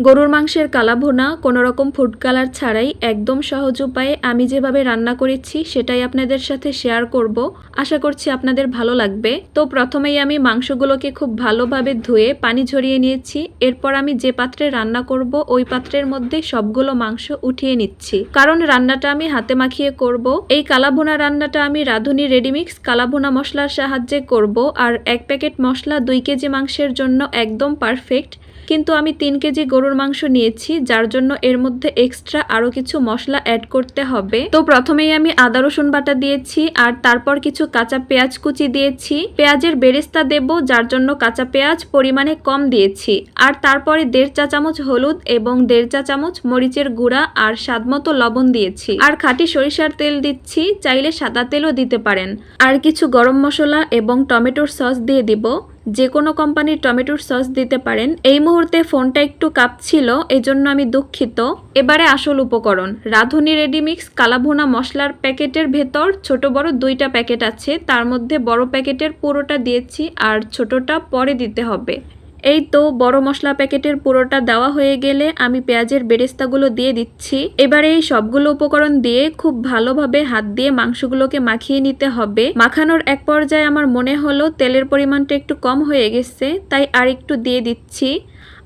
গরুর মাংসের কালা ভুনা কোনো রকম ফুড কালার ছাড়াই একদম সহজ উপায়ে আমি যেভাবে রান্না করেছি সেটাই আপনাদের সাথে শেয়ার করব। আশা করছি আপনাদের ভালো লাগবে। তো প্রথমেই আমি মাংসগুলোকে খুব ভালোভাবে ধুয়ে পানি ঝরিয়ে নিয়েছি। এরপর আমি যে পাত্রে রান্না করব ওই পাত্রের মধ্যে সবগুলো মাংস উঠিয়ে নিচ্ছি, কারণ রান্নাটা আমি হাতে মাখিয়ে করব। এই কালা ভুনা রান্নাটা আমি রাঁধুনি রেডিমিক্স কালা ভুনা মশলার সাহায্যে করব। আর 1 প্যাকেট মশলা 2 কেজি মাংসের জন্য একদম পারফেক্ট। কিন্তু আমি 3 কেজি গরুর মাংস নিয়েছি, যার জন্য এর মধ্যে এক্সট্রা আরও কিছু মশলা অ্যাড করতে হবে। তো প্রথমেই আমি আদা রসুন বাটা দিয়েছি, আর তারপর কিছু কাঁচা পেঁয়াজ কুচি দিয়েছি। পেঁয়াজের বেরেস্তা দেব, যার জন্য কাঁচা পেঁয়াজ পরিমাণে কম দিয়েছি। আর তারপরে 1.5 চা চামচ হলুদ এবং 1.5 চা চামচ মরিচের গুঁড়া আর স্বাদমতো লবণ দিয়েছি। আর খাঁটি সরিষার তেল দিচ্ছি, চাইলে সাদা তেলও দিতে পারেন। আর কিছু গরম মশলা এবং টমেটোর সস দিয়ে দিব। যে কোনো কোম্পানির টমেটোর সস দিতে পারেন। এই মুহূর্তে ফোনটা একটু কাঁপছিল, এজন্য আমি দুঃখিত। এবারে আসল উপকরণ, রাঁধুনি রেডিমিক্স কালা ভুনা মশলার প্যাকেটের ভেতর ছোট বড় 2টা প্যাকেট আছে, তার মধ্যে বড় প্যাকেটের পুরোটা দিয়েছি আর ছোটটা পরে দিতে হবে। এই তো বড় মশলা প্যাকেটের পুরোটা দেওয়া হয়ে গেলে আমি পেঁয়াজের বেরেস্তাগুলো দিয়ে দিচ্ছি। এবারে এই সবগুলো উপকরণ দিয়ে খুব ভালোভাবে হাত দিয়ে মাংসগুলোকে মাখিয়ে নিতে হবে। মাখানোর এক পর্যায়ে আমার মনে হলো তেলের পরিমাণটা একটু কম হয়ে গেছে, তাই আর একটু দিয়ে দিচ্ছি।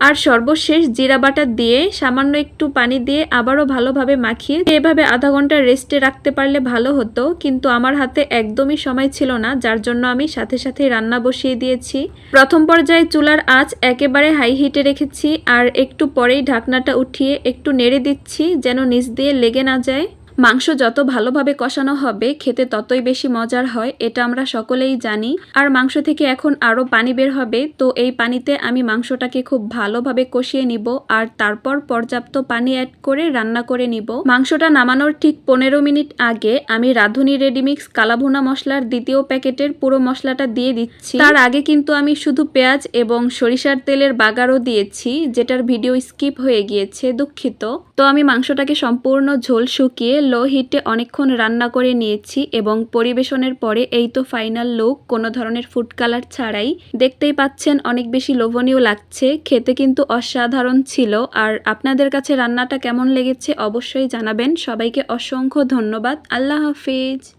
আর সর্বশেষ জিরা বাটা দিয়ে সামান্য একটু পানি দিয়ে আবারও ভালোভাবে মাখিয়ে এভাবে আধা ঘন্টা রেস্টে রাখতে পারলে ভালো হতো, কিন্তু আমার হাতে একদমই সময় ছিল না, যার জন্য আমি সাথে সাথে রান্না বসিয়ে দিয়েছি। প্রথম পর্যায়ে চুলার আঁচ একেবারে হাই হিটে রেখেছি, আর একটু পরেই ঢাকনাটা উঠিয়ে একটু নেড়ে দিচ্ছি যেন নিচ দিয়ে লেগে না যায়। মাংস যত ভালোভাবে কষানো হবে খেতে ততই বেশি মজার হয়, এটা আমরা সকলেই জানি। আর মাংস থেকে এখন আরও পানি বের হবে, তো এই পানিতে আমি মাংসটাকে খুব ভালোভাবে কষিয়ে নিব আর তারপর পর্যাপ্ত পানি অ্যাড করে রান্না করে নিব। মাংসটা নামানোর ঠিক 15 মিনিট আগে আমি রাঁধুনি রেডিমিক্স কালা ভুনা মশলার 2য় প্যাকেটের পুরো মশলাটা দিয়ে দিচ্ছি। তার আগে কিন্তু আমি শুধু পেঁয়াজ এবং সরিষার তেলের বাগারও দিয়েছি, যেটার ভিডিও স্কিপ হয়ে গিয়েছে, দুঃখিত। তো আমি মাংসটাকে সম্পূর্ণ ঝোল শুকিয়ে লো হিটে অনেকক্ষণ রান্না করে নিয়েছি এবং পরিবেশনের পরে এই তো ফাইনাল লুক, কোনো ধরনের ফুড কালার ছাড়াই। দেখতেই পাচ্ছেন অনেক বেশি লোভনীয় লাগছে, খেতে কিন্তু অসাধারণ ছিল। আর আপনাদের কাছে রান্নাটা কেমন লেগেছে অবশ্যই জানাবেন। সবাইকে অসংখ্য ধন্যবাদ। আল্লাহ হাফিজ।